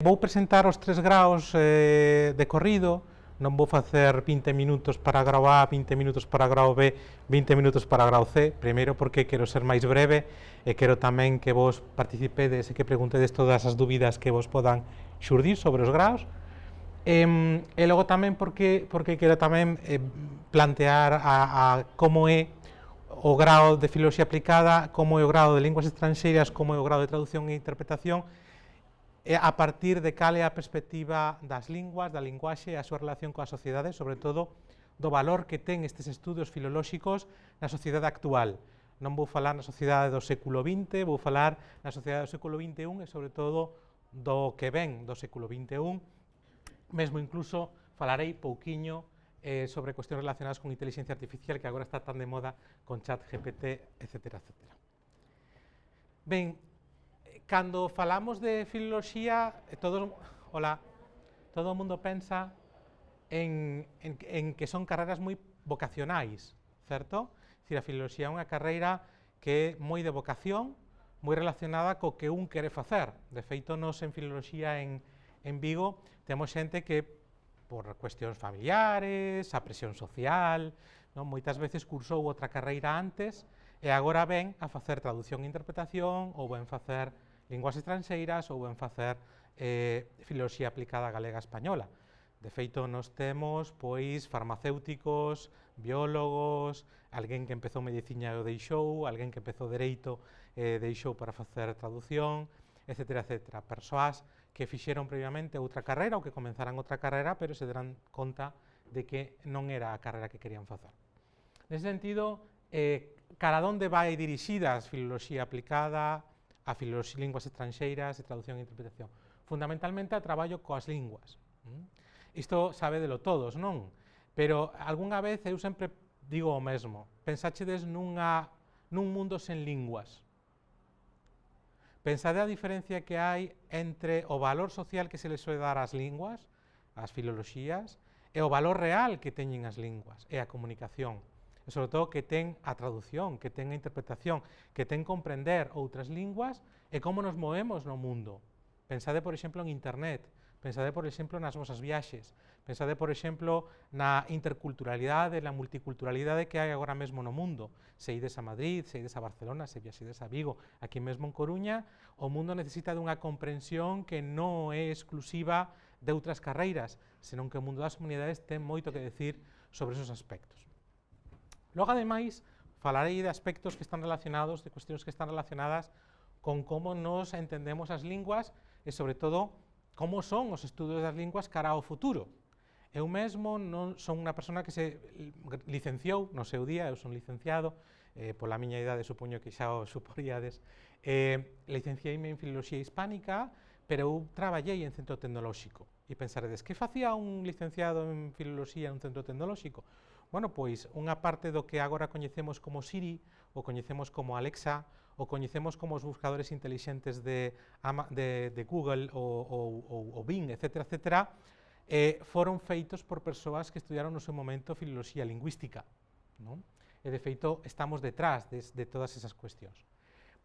Vou presentar os 3 graos de corrido, non vou facer 20 minutos para grau A, 20 minutos para grau B, 20 minutos para grau C, primeiro porque quero ser máis breve e quero tamén que vos participedes e que preguntedes todas as dúbidas que vos podan xurdir sobre os graos, e logo tamén porque quero tamén plantear como é o grao de filoloxía aplicada, como é o grao de linguas estranxeiras, como é o grao de traducción e interpretación, a partir de cal é a perspectiva das linguas, da linguaxe e a súa relación coa sociedade, sobre todo do valor que ten estes estudos filolóxicos na sociedade actual. Non vou falar na sociedade do século XX, vou falar na sociedade do século XXI e sobre todo do que ven do século XXI, mesmo incluso falarei pouquiño sobre cuestións relacionadas con inteligencia artificial, que agora está tan de moda con ChatGPT, etc. Ben, cando falamos de filoloxía, todo o mundo pensa en que son carreras moi vocacionais, certo? Dicir, a filoloxía é unha carreira que é moi de vocación, moi relacionada co que un quere facer. De feito, nos en filoloxía en Vigo temos xente que, por cuestións familiares, a presión social, non? Moitas veces cursou outra carreira antes e agora ven a facer traducción e interpretación ou ven facer linguas estranxeiras ou en facer filoloxía aplicada galega-española. De feito, nos temos pois farmacéuticos, biólogos, alguén que empezou medicina e o deixou, alguén que empezou dereito e deixou para facer traducción, etc. Persoas que fixeron previamente outra carreira ou que comenzaran outra carreira, pero se deran conta de que non era a carreira que querían facer. Nese sentido, cara onde vai dirixida a filoloxía aplicada, a linguas estranxeiras e traducción e interpretación? Fundamentalmente a traballo coas linguas. Isto sabédelo todos, non? Pero algunha vez eu sempre digo o mesmo. Pensáchedes nun mundo sen linguas. Pensade a diferencia que hai entre o valor social que se les soe dar ás linguas, ás filoloxías, e o valor real que teñen as linguas, e a comunicación. E sobre todo que ten a traducción, que ten a interpretación, que ten comprender outras linguas e como nos movemos no mundo. Pensade, por exemplo, en internet, pensade, por exemplo, nas vosas viaxes, pensade, por exemplo, na interculturalidade, na multiculturalidade que hai agora mesmo no mundo. Se ides a Madrid, se ides a Barcelona, se viaxedes a Vigo, aquí mesmo en Coruña, o mundo necesita dunha comprensión que non é exclusiva de outras carreiras, senón que o mundo das humanidades ten moito que decir sobre esos aspectos. Logo, ademais, falarei de aspectos que están relacionados, de cuestións que están relacionadas con como nos entendemos as linguas e, sobre todo, como son os estudos das linguas cara ao futuro. Eu mesmo non son unha persona que se licenciou no seu día, eu son licenciado, pola miña idade supoño que xa o suporíades, licenciei-me en Filoloxía Hispánica, pero eu traballei en centro tecnolóxico. E pensaredes, que facía un licenciado en Filoloxía en un centro tecnolóxico? Bueno, pois unha parte do que agora coñecemos como Siri, ou coñecemos como Alexa, ou coñecemos como os buscadores intelixentes de Google ou Bing, etc., foron feitos por persoas que estudiaron no seu momento filoloxía lingüística, non? E, de feito, estamos detrás de todas esas cuestións.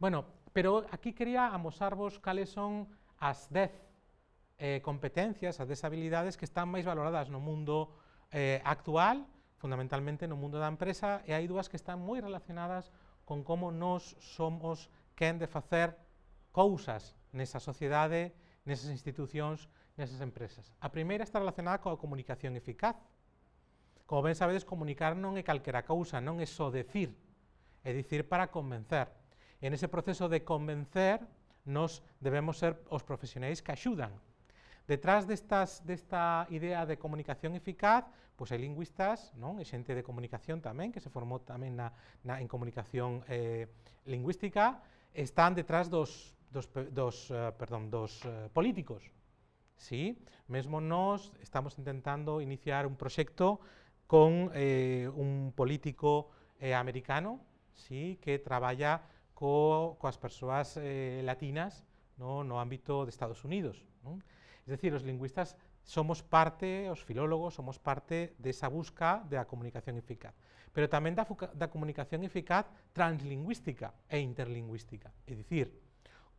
Bueno, pero aquí quería amosarvos cales son as 10 competencias, as 10 habilidades que están máis valoradas no mundo actual, fundamentalmente no mundo da empresa, e hai dúas que están moi relacionadas con como nós somos quen de facer cousas nesa sociedade, nesas institucións, nesas empresas. A primeira está relacionada coa comunicación eficaz. Como ben sabedes, comunicar non é calquera cousa, non é só decir, é dicir para convencer. E nese proceso de convencer, nós debemos ser os profesionais que axudan. Detrás desta idea de comunicación eficaz, pois hai lingüistas, non? E xente de comunicación tamén, que se formou tamén en comunicación lingüística, están detrás dos políticos. Sí? Mesmo nós estamos intentando iniciar un proxecto con un político americano, sí? Que traballa coas persoas latinas no ámbito de Estados Unidos, non? Es decir, os lingüistas somos parte, os filólogos somos parte desa busca da comunicación eficaz, pero tamén da comunicación eficaz translingüística e interlingüística, é dicir,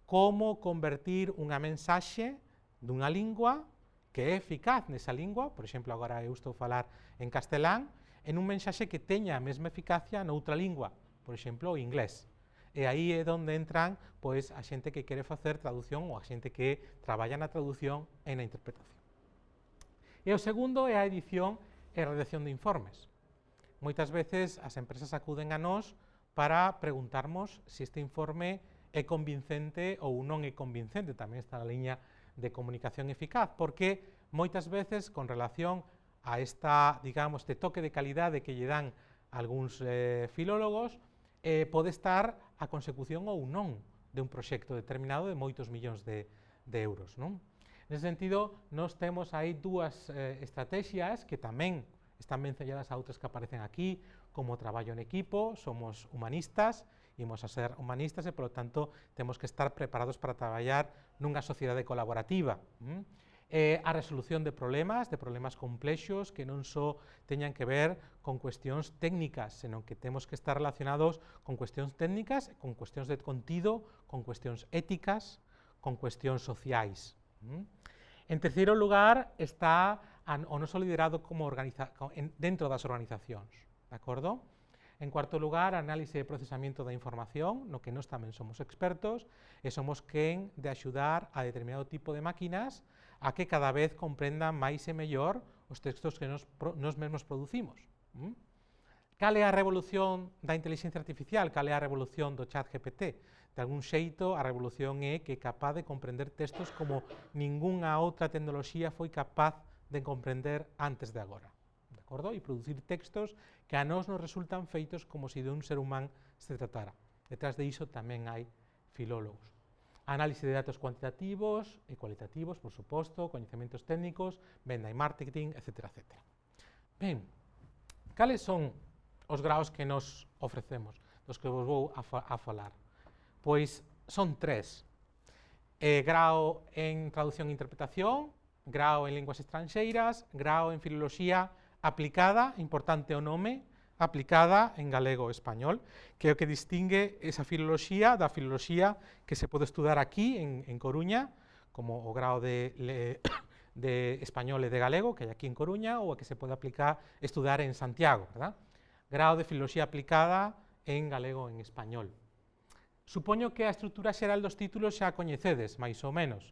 como convertir unha mensaxe dunha lingua que é eficaz nesa lingua, por exemplo, agora eu estou a falar en castelán, en un mensaxe que teña a mesma eficacia noutra lingua, por exemplo, o inglés. E aí é onde entran pois, a xente que quere facer traducción ou a xente que traballa na traducción e na interpretación. E o segundo é a edición e redacción de informes. Moitas veces as empresas acuden a nós para preguntarmos se este informe é convincente ou non é convincente, tamén está na liña de comunicación eficaz, porque moitas veces con relación a esta, digamos, este toque de calidade que lle dan algúns filólogos, pode estar a consecución ou non de un proxecto determinado de moitos millóns de euros, non? Nese sentido, nós temos aí dúas estrategias que tamén están vencelladas a outras que aparecen aquí, como traballo en equipo, somos humanistas, imos a ser humanistas e, polo tanto, temos que estar preparados para traballar nunha sociedade colaborativa. A resolución de problemas complexos que non só teñan que ver con cuestións técnicas, senón que temos que estar relacionados con cuestións técnicas, con cuestións de contido, con cuestións éticas, con cuestións sociais. En terceiro lugar, está o noso liderado dentro das organizacións, de acordo? En cuarto lugar, análise e procesamiento da información, no que nós tamén somos expertos, e somos quen de axudar a determinado tipo de máquinas a que cada vez comprendan máis e mellor os textos que nós mesmos producimos. Cal é a revolución da inteligencia artificial? Cal é a revolución do chat GPT? De algún xeito, a revolución é que é capaz de comprender textos como ningunha outra tecnoloxía foi capaz de comprender antes de agora. De acordo? E producir textos que a nós nos resultan feitos como se de un ser humán se tratara. Detrás de iso tamén hai filólogos. Análise de datos cuantitativos e cualitativos, por suposto, coñecementos técnicos, venda e marketing, etc. etc. Ben, cales son os graos que nos ofrecemos, dos que vos vou a falar? Pois son tres. Grao en traducción e interpretación, grao en linguas estranxeiras, grao en filoloxía aplicada, importante o nome, aplicada en galego e español, que é o que distingue esa filoloxía da filoloxía que se pode estudar aquí en Coruña, como o grao de español e de galego, que hai aquí en Coruña, ou a que se pode estudar en Santiago, verdad? Grao de filoloxía aplicada en galego e en español. Supoño que a estrutura xeral dos títulos xa a coñecedes, máis ou menos.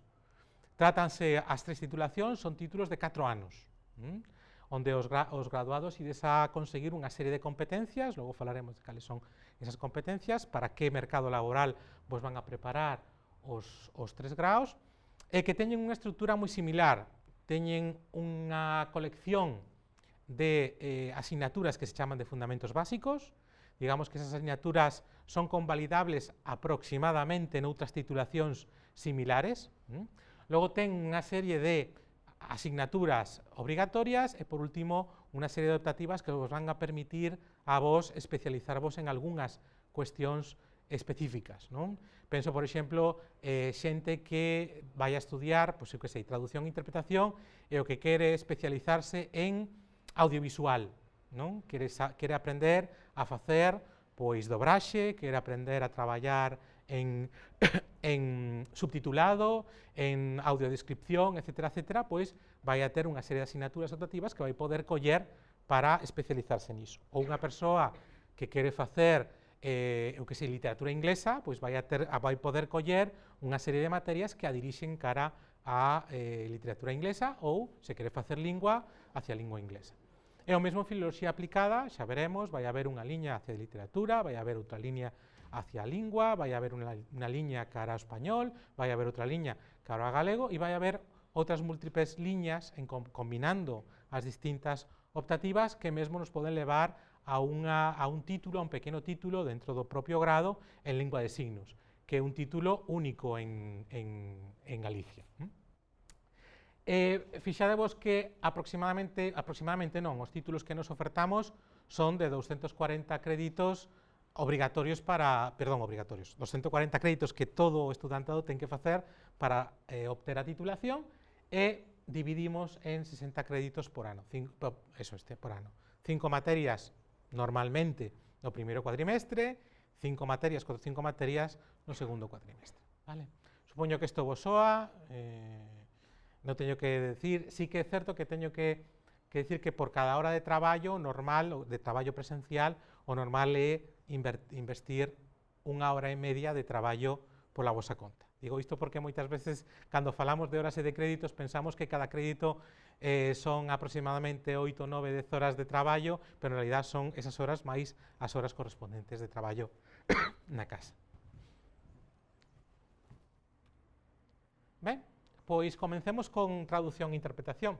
Trátanse as tres titulacións, son títulos de 4 anos, onde os graduados ides a conseguir unha serie de competencias, logo falaremos de cales son esas competencias, para que mercado laboral vos van a preparar os 3 graos, e que teñen unha estrutura moi similar, teñen unha colección de asignaturas que se chaman de fundamentos básicos, digamos que esas asignaturas son convalidables aproximadamente noutras titulacións similares, logo ten unha serie de asignaturas obrigatorias e, por último, unha serie de optativas que vos van a permitir a vos especializarvos en algunhas cuestións específicas, non? Penso, por exemplo, xente que vai a estudiar, pois, eu que sei, traducción e interpretación, e o que quere especializarse en audiovisual, non? Quere aprender a facer, pois, dobraxe, quere aprender a traballar en subtitulado, en audiodescripción, etc., etc., pois vai a ter unha serie de asignaturas optativas que vai poder coller para especializarse niso. Ou unha persoa que quere facer, eu que sei, literatura inglesa, pois vai poder coller unha serie de materias que a dirixen cara a literatura inglesa, ou, se quere facer lingua, hacia lingua inglesa. E o mesmo filoloxía aplicada, xa veremos, vai haber unha liña hacia literatura, vai haber outra liña hacia a lingua, vai haber unha liña cara ao español, vai haber outra liña cara ao galego, e vai haber outras múltiples liñas combinando as distintas optativas que mesmo nos poden levar a un título, a un pequeno título dentro do propio grado en lingua de signos, que é un título único en Galicia. Fixadevos que aproximadamente non, os títulos que nos ofertamos son de 240 créditos obrigatorios 240 créditos que todo o estudantado ten que facer para obter a titulación, e dividimos en 60 créditos por ano, por ano. 5 materias normalmente no primeiro cuatrimestre, 5 materias no segundo cuatrimestre. Vale? Supoño que isto vos soa, non teño que decir, sí que é certo que teño que decir que por cada hora de traballo normal, ou de traballo presencial, o normal é investir 1 hora e media de traballo pola vosa conta. Digo isto porque moitas veces, cando falamos de horas e de créditos, pensamos que cada crédito son aproximadamente 8, 9, 10 horas de traballo, pero en realidad son esas horas máis as horas correspondentes de traballo na casa. Ben, pois comencemos con traducción e interpretación.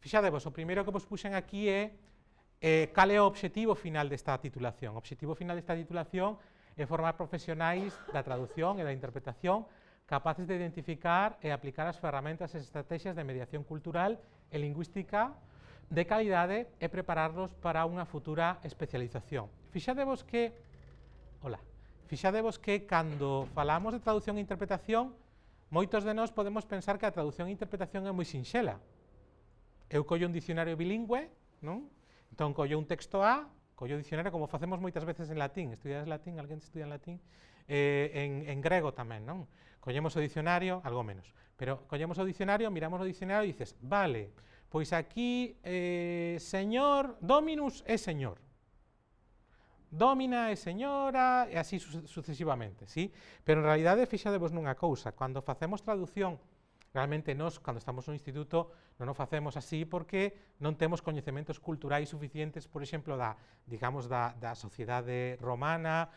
Fixadevos, o primeiro que vos puxen aquí é cal é o obxectivo final desta titulación. O obxectivo final desta titulación é formar profesionais da traducción e da interpretación capaces de identificar e aplicar as ferramentas e estrategias de mediación cultural e lingüística de calidade e prepararlos para unha futura especialización. Fixadevos que cando falamos de traducción e interpretación, moitos de nós podemos pensar que a traducción e interpretación é moi sinxela. Eu collo un dicionario bilingüe, non? Entón collo un texto A, collo o dicionario, como facemos moitas veces en latín. Estudiades latín, alguén estudia en latín? En grego tamén, non? Collemos o dicionario, algo menos, pero collemos o dicionario, miramos o dicionario e dices, vale, pois aquí señor, dominus é señor, domina é señora, e así sucesivamente, sí? Pero en realidade, fixadevos nunha cousa, cando facemos traducción, realmente nós, cando estamos no instituto, non o facemos así porque non temos coñecementos culturais suficientes, por exemplo, da sociedade romana,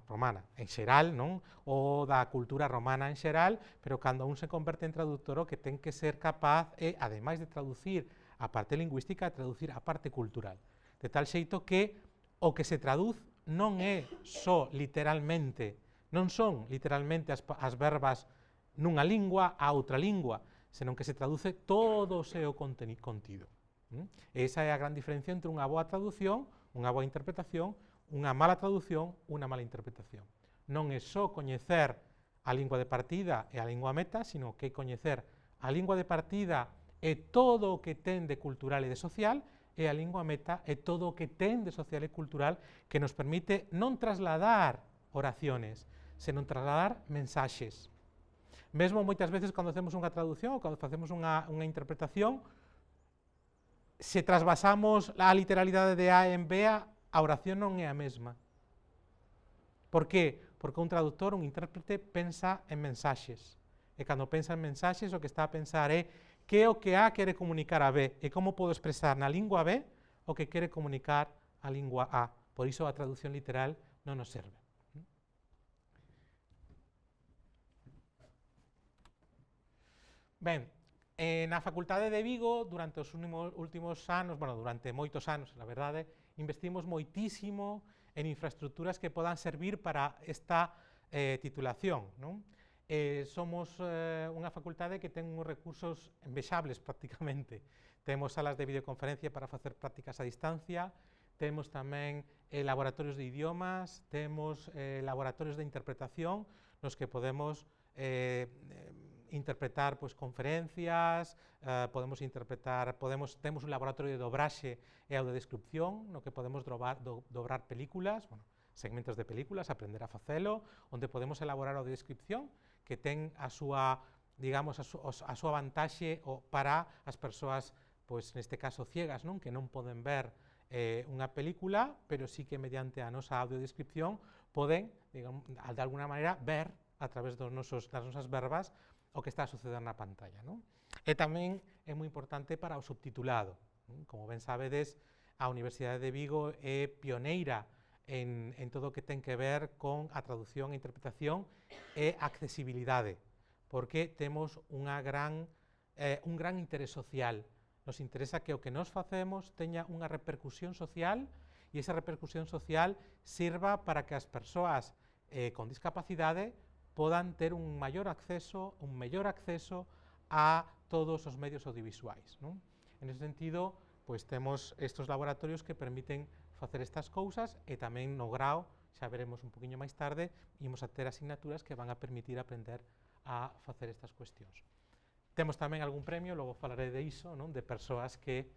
romana en xeral, non? Ou da cultura romana en xeral, pero cando un se converte en traductor, o que ten que ser capaz é, ademais de traducir a parte lingüística, traducir a parte cultural. De tal xeito que o que se traduz non é só literalmente, non son literalmente as verbas nunha lingua a outra lingua, senón que se traduce todo o seu contido. Esa é a gran diferencia entre unha boa traducción, unha boa interpretación, unha mala traducción, unha mala interpretación. Non é só coñecer a lingua de partida e a lingua meta, sino que é coñecer a lingua de partida e todo o que ten de cultural e de social, e a lingua meta e todo o que ten de social e cultural que nos permite non trasladar oraciones, senón trasladar mensaxes. Mesmo moitas veces cando facemos unha traducción ou cando facemos unha interpretación, se trasvasamos a literalidade de A en B, a oración non é a mesma. Por qué? Porque un traductor, un intérprete, pensa en mensaxes. E cando pensa en mensaxes, o que está a pensar é que é o que A quere comunicar a B e como podo expresar na lingua B o que quere comunicar a lingua A. Por iso a traducción literal non nos serve. Ben, na Facultade de Vigo, durante os últimos anos, durante moitos anos, na verdade, investimos moitísimo en infraestructuras que podan servir para esta titulación, non? Somos unha facultade que ten uns recursos envexables prácticamente. Temos salas de videoconferencia para facer prácticas a distancia, temos tamén laboratorios de idiomas, temos laboratorios de interpretación nos que podemos interpretar conferencias, temos un laboratorio de dobraxe e audiodescripción no que podemos dobrar películas, segmentos de películas, aprender a facelo, onde podemos elaborar a audiodescripción que ten a súa vantaxe para as persoas, neste caso ciegas, que non poden ver unha película, pero sí que mediante a nosa audiodescripción poden, de alguna maneira, ver a través das nosas verbas o que está a suceder na pantalla. E tamén é moi importante para o subtitulado. Como ben sabedes, a Universidade de Vigo é pioneira en todo o que ten que ver con a traducción e interpretación e accesibilidade, porque temos un gran interés social. Nos interesa que o que nos facemos teña unha repercusión social e esa repercusión social sirva para que as persoas con discapacidade podan ter un mellor acceso a todos os medios audiovisuais. En ese sentido, temos estes laboratorios que permiten facer estas cousas e tamén no grao, xa veremos un poquinho máis tarde, imos a ter asignaturas que van a permitir aprender a facer estas cuestións. Temos tamén algún premio, logo falaré de iso, de persoas que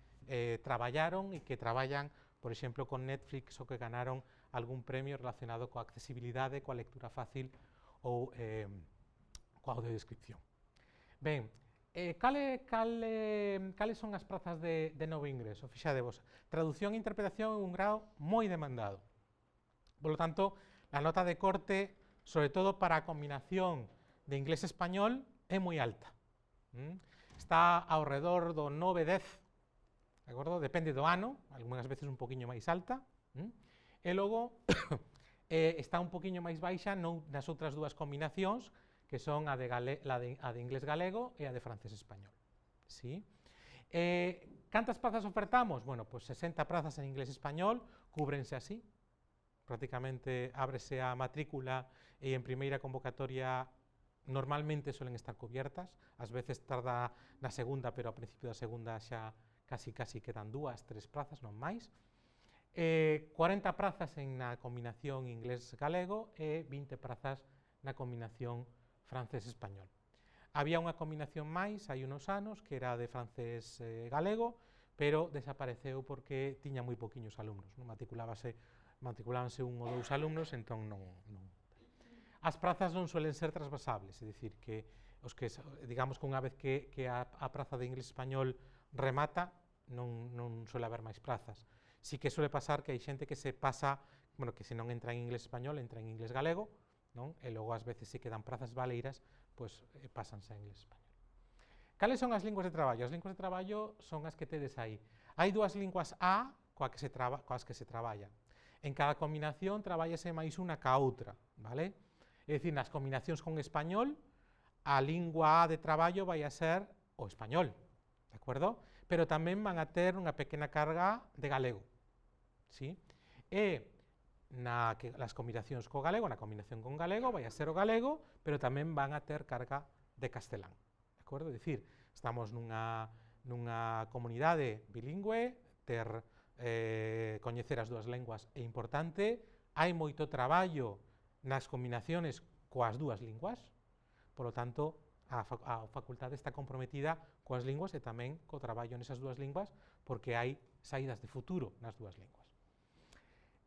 traballaron e que traballan, por exemplo, con Netflix ou que ganaron algún premio relacionado coa accesibilidade, coa lectura fácil ou coa audiodescripción. Ben, Cales son as prazas de novo ingreso? Fixadevos, traducción e interpretación é un grao moi demandado. Por lo tanto, a nota de corte, sobre todo para a combinación de inglés-español, é moi alta. Está ao redor do 9-10, de acordo? Depende do ano, algunhas veces un poquinho máis alta. E logo está un poquinho máis baixa nas outras dúas combinacións, que son a de inglés-galego e a de francés-español. ¿Sí? Cantas prazas ofertamos? Bueno, pues 60 prazas en inglés-español, cúbrense así, prácticamente ábrese a matrícula e en primeira convocatoria normalmente suelen estar cubiertas, ás veces tarda na segunda, pero ao principio da segunda xa casi quedan 2, 3 prazas, non máis. 40 prazas en na combinación inglés-galego e 20 prazas na combinación francés-español. Había unha combinación máis hai unos anos que era de francés-galego, pero desapareceu porque tiña moi poquiños alumnos, non matriculábanse un ou dous alumnos, entón non. As prazas non suelen ser trasvasables, é dicir, que os que digamos que unha vez que a praza de inglés-español remata, non suele haber máis prazas. Sí que suele pasar que hai xente que se pasa, bueno, que se non entra en inglés-español, entra en inglés-galego, non? E logo ás veces se quedan prazas baleiras, pois pásanse a inglés-español. Cales son as linguas de traballo? As linguas de traballo son as que tedes aí. Hai dúas linguas A coas que se traballa. En cada combinación trabállase máis unha ca outra, vale? É dicir, nas combinacións con español, a lingua A de traballo vai a ser o español, de acordo? Pero tamén van a ter unha pequena carga de galego, ¿sí? E nas combinacións co galego, na combinación con galego, vai a ser o galego, pero tamén van a ter carga de castelán, de acordo? É dicir, estamos nunha comunidade bilingüe, coñecer as dúas linguas é importante, hai moito traballo nas combinaciones coas dúas linguas, por lo tanto, a facultade está comprometida coas linguas e tamén co traballo nesas dúas linguas, porque hai saídas de futuro nas dúas linguas.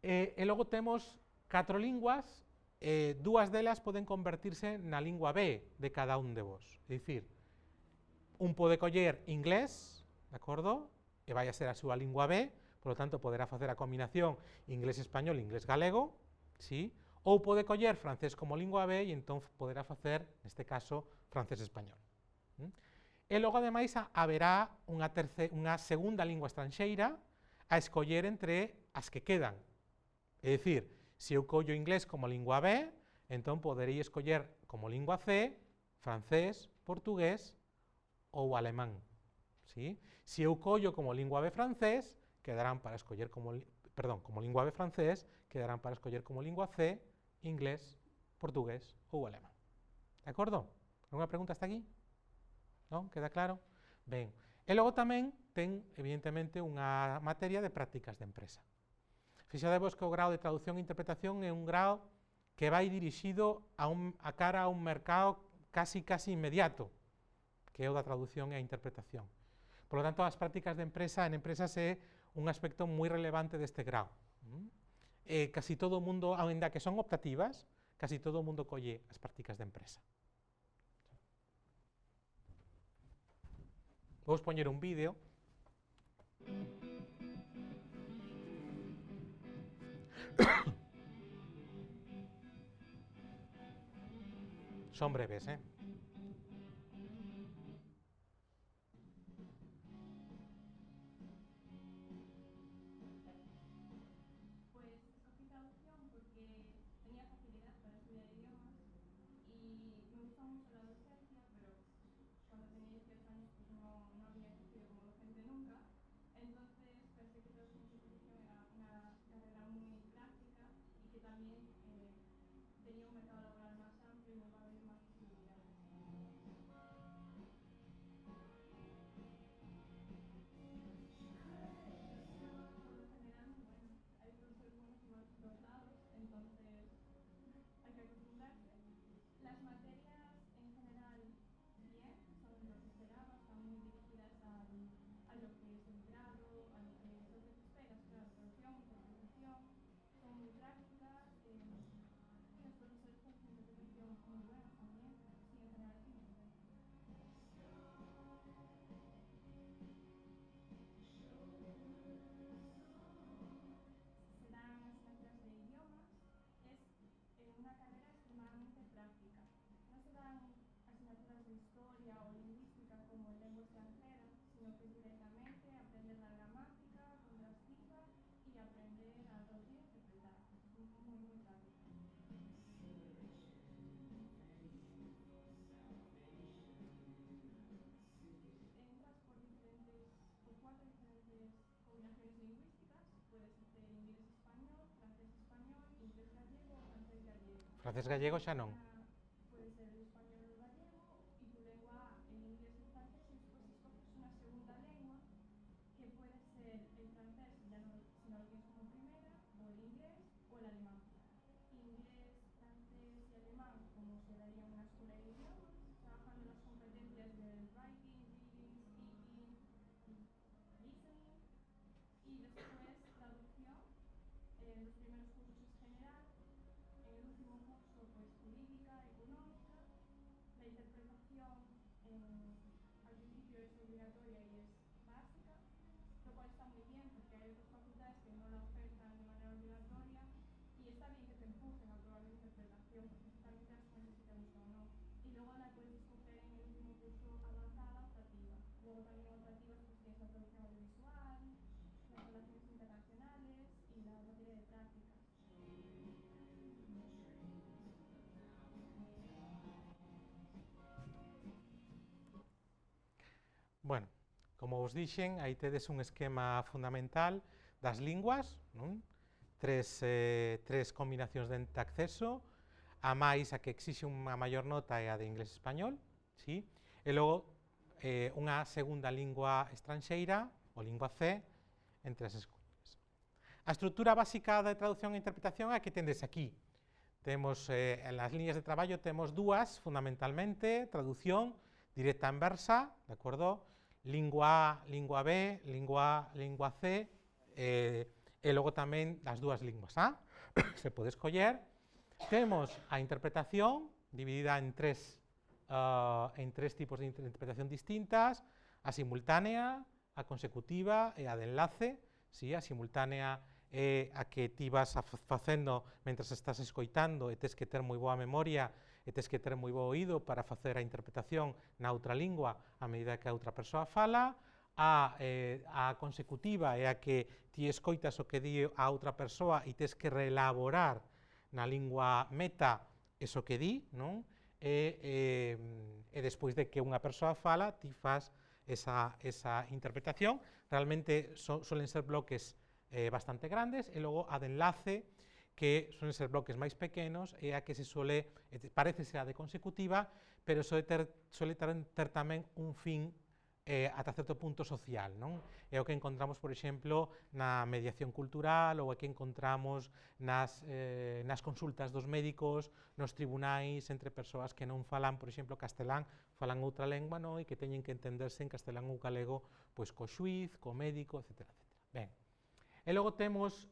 E logo temos 4 linguas, dúas delas poden convertirse na lingua B de cada un de vos. É dicir, un pode coller inglés, de acordo? E vai a ser a súa lingua B, por lo tanto, poderá facer a combinación inglés-español, inglés-galego, ¿sí? Ou pode coller francés como lingua B e entón poderá facer, neste caso, francés-español. E logo, ademais, haberá unha segunda lingua estranxeira a escoller entre as que quedan. É dicir, se eu collo inglés como lingua B, entón poderei escoller como lingua C, francés, portugués ou alemán. ¿Sí? Se eu collo como lingua B francés, quedarán para escoller como lingua B francés, quedarán para escoller como lingua C, inglés, portugués ou alemán. De acordo? Alguna pregunta hasta aquí? Non? Queda claro? Ben, e logo tamén ten, evidentemente, unha materia de prácticas de empresa. Fixadevos que o grao de traducción e interpretación é un grao que vai dirixido a cara a un mercado casi inmediato, que é o da traducción e a interpretación. Por lo tanto, as prácticas de empresa en empresas é un aspecto moi relevante deste grao. Casi todo o mundo, aínda que son optativas, casi todo o mundo colle as prácticas de empresa. Vou poñer un vídeo. Son breves, Pues escogí traducción porque tenía facilidad para estudiar idiomas y me gusta mucho la docencia, pero cuando tenía 18 años pues no había ejercido como docente nunca. Entonces pensé que traducción y interpretación era una carrera muy práctica y que también tenía un mercado laboral más amplio y me iba a abrir más posibilidades. práctica. No se dan asignaturas de historia o lingüística como en lengua extranjera, sino que es directamente aprender la gramática contrastiva y aprender a traducir e interpretar. Es muy práctico. Entras por cuatro diferentes combinaciones lingüísticas. Puedes hacer inglés-español, francés-español, inglés-gallego o francés-gallego. Francés-gallego xa non. Puede ser el español o el gallego y tu lengua el inglés y el francés, y después escoges una segunda lengua que puede ser el francés si no lo tienes como primera, o el inglés o el alemán. Inglés, francés y alemán como se daría en una escuela de idiomas, trabajando las competencias del writing, reading, speaking, listening, y después traducción. Los primeros cursos es general, en el último curso pues jurídica, económica. La interpretación al principio es obligatoria y es básica, lo cual está muy bien porque hay otras facultades que no la ofertan de manera obligatoria, y está bien que te empujen a probar la interpretación porque totalmente las necesitamos o no. Y luego la puedes escoger en el último curso avanzada optativa. Luego también optativas pues tienes la traducción audiovisual, las relaciones internacionales y la materia de prácticas. Bueno, como vos dixen, aí tedes un esquema fundamental das linguas, non? Tres combinacións de acceso, a máis a que exixe unha maior nota é a de inglés e español, sí? E logo unha segunda lingua estranxeira, ou lingua C, entre as escollas. A estrutura básica de traducción e interpretación é a que tendes aquí. Temos, en las líneas de traballo temos dúas, fundamentalmente, traducción directa e inversa, de acordo? Lingua A, lingua B, lingua A, lingua C, e logo tamén as dúas linguas A, se pode escoller. Temos a interpretación, dividida en tres tipos de interpretación distintas: a simultánea, a consecutiva e a de enlace. Sí, a simultánea é a que ti vas facendo mentras estás escoitando e tes que ter moi boa memoria e tes que ter moi bo oído para facer a interpretación na outra lingua a medida que a outra persoa fala. A consecutiva é a que ti escoitas o que di a outra persoa e tes que reelaborar na lingua meta eso que di, non? E despois de que unha persoa fala, ti fas esa interpretación. Realmente suelen ser bloques bastante grandes, e logo a de enlace, que suelen ser bloques máis pequenos, e a que se parece ser a de consecutiva, pero suele ter tamén un fin ata certo punto social, non? É o que encontramos, por exemplo, na mediación cultural, ou é que encontramos nas consultas dos médicos, nos tribunais, entre persoas que non falan, por exemplo, castelán, falan outra lengua, non? E que teñen que entenderse en castelán ou galego, pois co xuiz, co médico, etc. Ben. E logo temos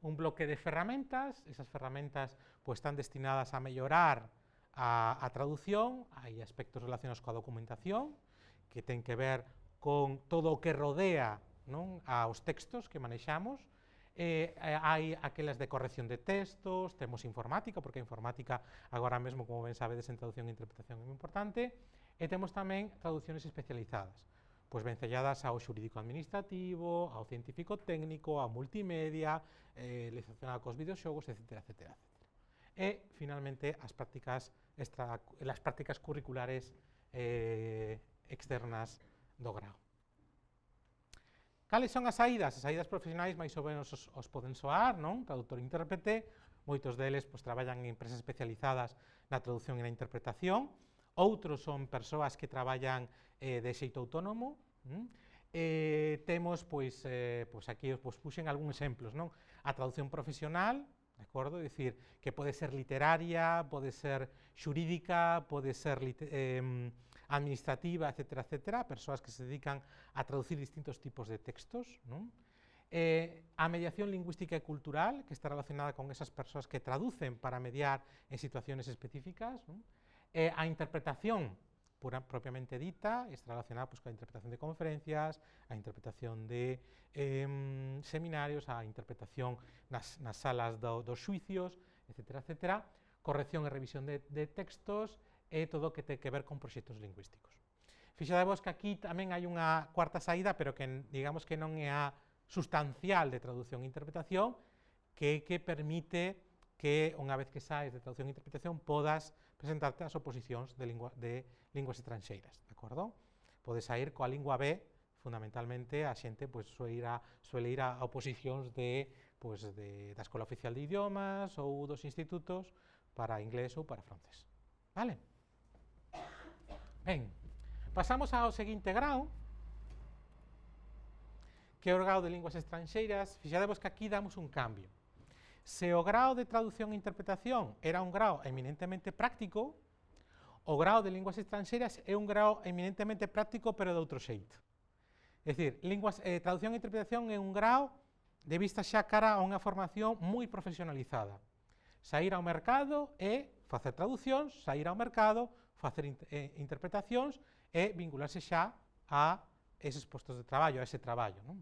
un bloque de ferramentas. Esas ferramentas pues, están destinadas a mellorar a traducción. Hai aspectos relacionados coa documentación, que ten que ver con todo o que rodea, non, aos textos que manexamos. Hai aquelas de corrección de textos, temos informática, porque a informática agora mesmo, como ben sabedes, en traducción e interpretación é moi importante, e temos tamén traducciones especializadas, pois vencelladas ao xurídico administrativo, ao científico técnico, ao multimedia, relacionado cos videoxogos, etc. E, finalmente, as prácticas curriculares externas do grao. Cales son as saídas? As saídas profesionais máis ou menos os poden soar, non? Traductor e intérprete, moitos deles pois, traballan en empresas especializadas na traducción e na interpretación. Outros son persoas que traballan de xeito autónomo. Temos, pois aquí os puxen algúns exemplos, non? A traducción profesional, de acordo? É dicir, que pode ser literaria, pode ser xurídica, pode ser administrativa, etc. Persoas que se dedican a traducir distintos tipos de textos, non? A mediación lingüística e cultural, que está relacionada con esas persoas que traducen para mediar en situaciones específicas, non? A interpretación propiamente dita está relacionada pues, con a interpretación de conferencias, a interpretación de seminarios, a interpretación nas salas dos xuicios, etc. corrección e revisión de textos e todo o que ten que ver con proxectos lingüísticos. Fixadevos que aquí tamén hai unha cuarta saída, pero que digamos que non é a sustancial de traducción e interpretación, que permite que, unha vez que saes de traducción e interpretación, podas presentarte ás oposicións de linguas estranxeiras, de acordo? Podes sair coa lingua B, fundamentalmente a xente suele ir a oposicións da Escola Oficial de Idiomas ou dos institutos para inglés ou para francés. Vale? Ben, pasamos ao seguinte grau, que é o grau de linguas estranxeiras. Fixadevos que aquí damos un cambio. Se o grau de traducción e interpretación era un grau eminentemente práctico, o grau de linguas estranxeiras é un grau eminentemente práctico, pero de outro xeito. É dicir, traducción e interpretación é un grau de vista xa cara a unha formación moi profesionalizada. Saír ao mercado e facer traducións, saír ao mercado, facer interpretacións e vincularse xa a eses postos de traballo, a ese traballo. Non?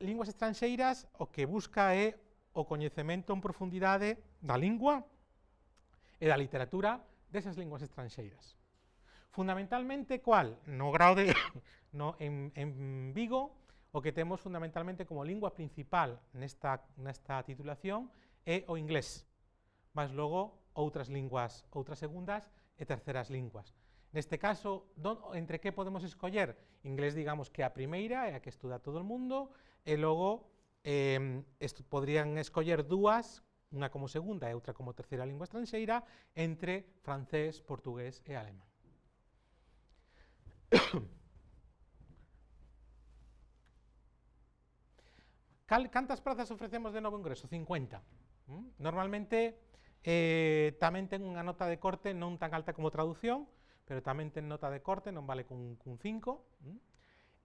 Linguas estranxeiras o que busca é o coñecemento en profundidade da lingua e da literatura desas linguas estranxeiras. Fundamentalmente, cual? No grau de en Vigo, o que temos fundamentalmente como lingua principal nesta titulación é o inglés, mas logo outras linguas, outras segundas e terceras linguas. Neste caso, entre que podemos escoller? Inglés, digamos que a primeira é a que estuda todo o mundo, e logo podrían escoller dúas, unha como segunda e outra como terceira lingua estranxeira, entre francés, portugués e alemán. Cantas prazas ofrecemos de novo ingreso? 50. Normalmente tamén ten unha nota de corte non tan alta como traducción, pero tamén ten nota de corte, non vale cun 5.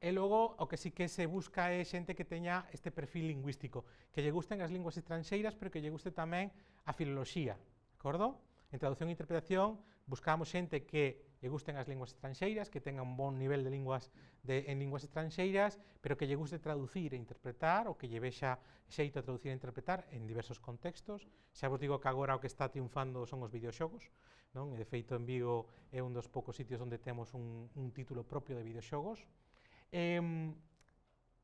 E logo, o que sí que se busca é xente que teña este perfil lingüístico, que lle gusten as linguas estranxeiras, pero que lle guste tamén a filoloxía, de acordo? En traducción e interpretación buscamos xente que lle gusten as linguas estranxeiras, que tenga un bon nivel en linguas estranxeiras, pero que lle guste traducir e interpretar, ou que lle vexa xeito a traducir e interpretar en diversos contextos. Xa vos digo que agora o que está triunfando son os videoxogos, non? E de feito en Vigo é un dos poucos sitios onde temos un título propio de videoxogos.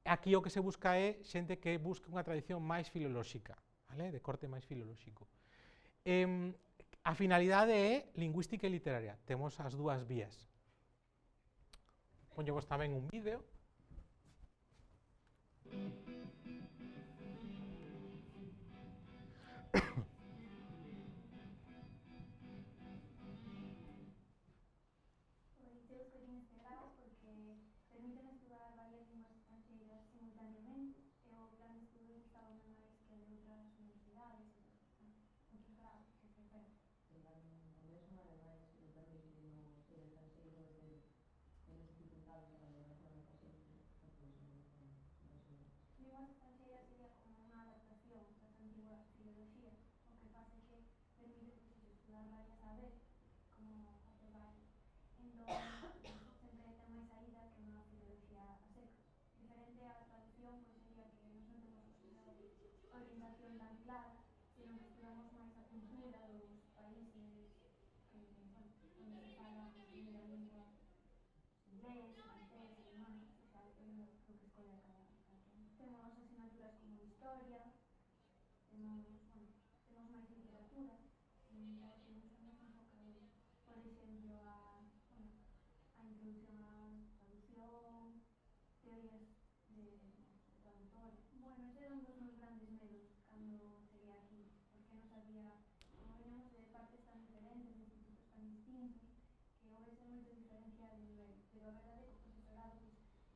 Aquí o que se busca é xente que busque unha tradición máis filolóxica, vale? De corte máis filolóxico. A finalidade é lingüística e literaria, temos as dúas vías. Poñevos tamén un vídeo. Eu escollín este grau porque permíteme estudar varias linguas estranxeiras simultaneamente e o plan de estudo gustaba máis que de outras universidades e outros graus, etc. Tamén son ademais que permite no ser estranxeiro menos dificultades para relacionar con xente, porque Linguas estranxeiras sería como unha adaptación das antiguas filoloxías, o que pasa que permite estudar varias a vez, como facer varias. Entón, sempre ten máis saída que unha filoloxía a secas. Diferente á traducción, pois sería que non temos orientación tan clara, sino que estudamos máis a cultura dos países onde se fala a primeira lingua inglés, francés, alemán, o sea, depende do que escolla cada quen. Temos asignaturas como historia, temos máis literatura, traducción somos enfocado, por exemplo, a introducción á traducción, teorías de traductores. Bueno, ese era un dos meus grandes medos cando cheguei aquí, porque non sabía, como veníamos de partes tan diferentes, de institutos tan distintos, que houvese moita diferencia de nivel, pero a verdade é que o profesorado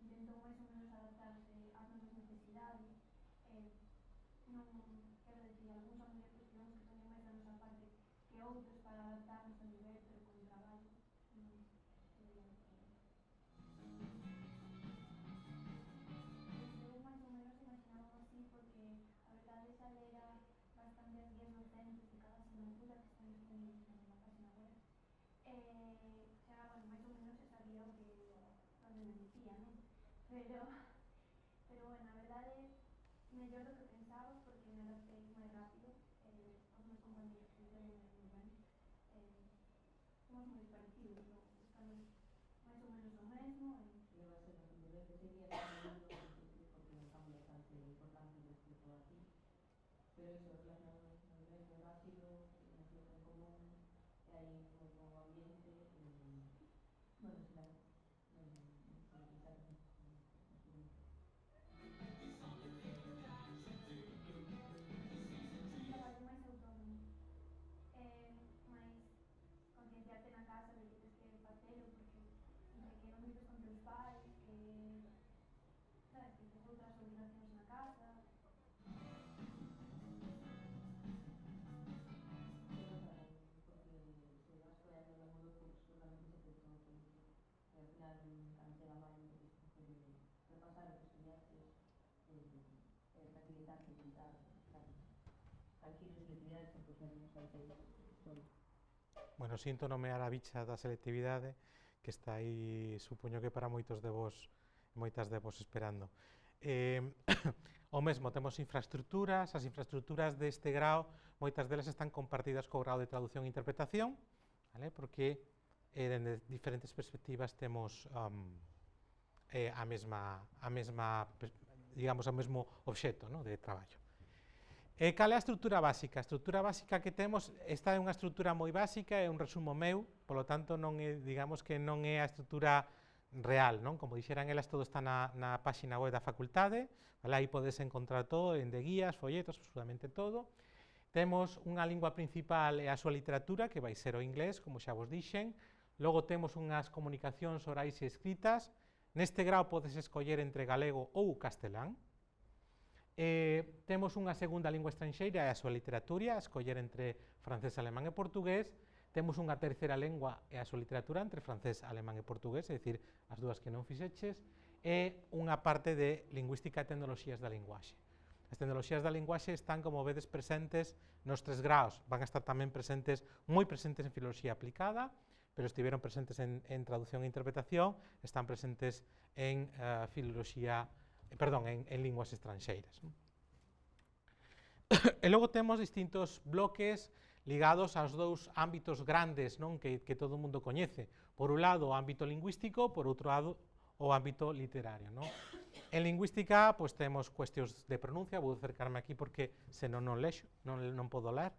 intentou máis ou menos adaptarse ás novas necesidades. Non, quero decir, algúns amigos tivemos que poñer máis da nosa parte que outros para adaptarnos ao nivel, pero con traballo eu máis ou menos imaginaba así, porque a verdade xa lera bastante as guías docentes de cada asignatura que están disponibles na página web, xa, bueno, máis ou menos xa sabía o que onde me metía, non? Pero bueno, a verdade mellor do que pensaba, porque me adaptei moi rápido, os meus pero iso relacionado no inglés moi rápido, unha situación común, e hai moi bon ambiente, bueno, se non utilizar traballo máis autónomo, máis concienciarte na casa de que tens que facelo, porque entre que non vives con teus pais, que sabes, que tens outras obligacións na casa. porque se vas collendo ao longo do curso realmente se te todo moito e ao final cando chega maio podes repasar o que estudiaste tranquilizarte e tentar calquir selectividades porque non sabes todo. Bueno, sinto nomear a bicha da selectividade, que está aí, supoño que para moitos de vos, moitas de vos esperando. O mesmo, temos infraestructuras, as infraestructuras deste grao, moitas delas están compartidas co grao de traducción e interpretación, vale? Porque dende diferentes perspectivas temos a mesma, digamos, o mesmo obxecto, no, de traballo. Cal é a estrutura básica? A estrutura básica que temos, esta é unha estrutura moi básica, é un resumo meu, polo tanto, non é, digamos que non é a estrutura real, non? Como dixeran elas, todo está na páxina web da facultade, vale? Aí podes encontrar todo, en de guías, folletos, absolutamente todo. Temos unha lingua principal e a súa literatura, que vai ser o inglés, como xa vos dixen. Logo temos unhas comunicacións orais e escritas. Neste grao podes escoller entre galego ou castelán. Temos unha segunda lingua estranxeira e a súa literatura, a escoller entre francés, alemán e portugués. Temos unha terceira lingua e a súa literatura entre francés, alemán e portugués, é dicir, as dúas que non fixeches, e unha parte de lingüística e tecnoloxías da linguaxe. As tecnoloxías da linguaxe están, como vedes, presentes nos 3 graos, van a estar tamén presentes, moi presentes en filoloxía aplicada, pero estiveron presentes en traducción e interpretación, están presentes en filoloxía, perdón, en linguas estranxeiras. E logo temos distintos bloques ligados aos dous ámbitos grandes, non, que todo o mundo coñece. Por un lado, o ámbito lingüístico, por outro lado, o ámbito literario, non? En lingüística, pois temos cuestións de pronuncia, vou acercarme aquí porque senón non lexo, non podo ler.